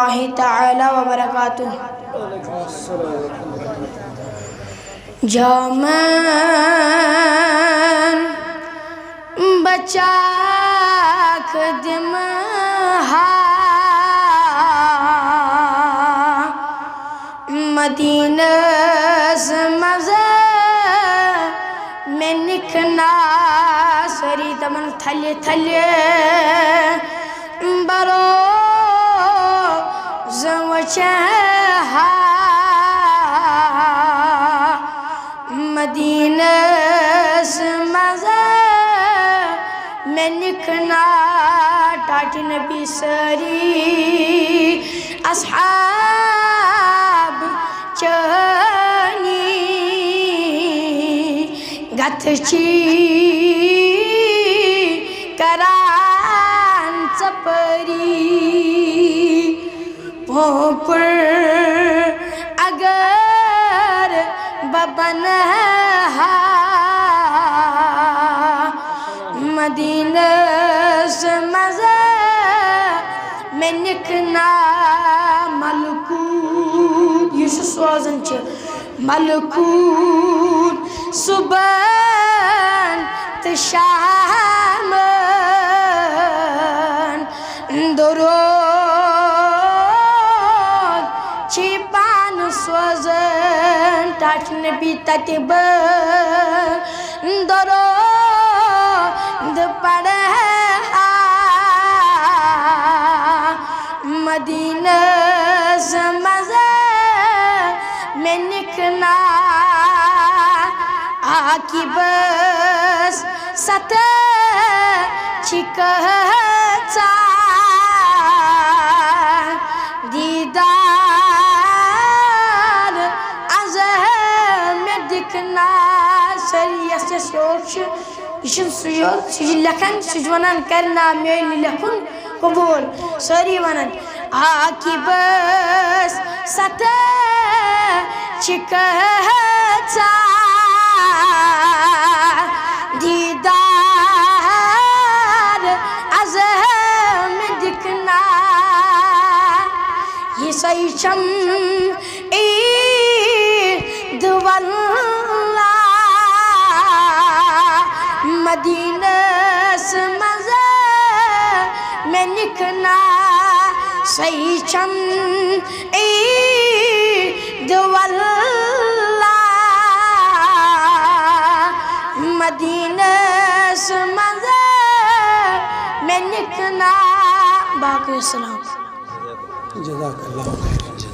اللہ تعالی وبرکاتہ۔ جامن بچاک دم ہا مدینہ مزہ میں نکنا سری دمن تھلے تھلے برو زوچہ مدینہ مزہ میں نکنا ٹاٹی نبی سری اصحاب چانی گتچی کران چپری پوپر اگر ببن مدینہ مزہ میں نکنا ملکوت یہ سوزن چھ ملکوت صبح تشامن درود چھ پان سوزن ٹاٹ نبی تتب درود پڑھا مدینہ مزہ میں نکنا آکی بس ستہ چکتا دیدار ازہ میں دکھنا سری اس شوق یہ سجود سجل لکھن سجونان کرنا میل لکھن قبول سوری ونن آکی بس ستہ چکتا دیدار ازم دکھنا یہ سیشم عید واللہ مدینہ مزہ میں نکنا سیشم عید واللہ مدینہ مزہ میں نکنا باقی السلام جزاک اللہ خیر۔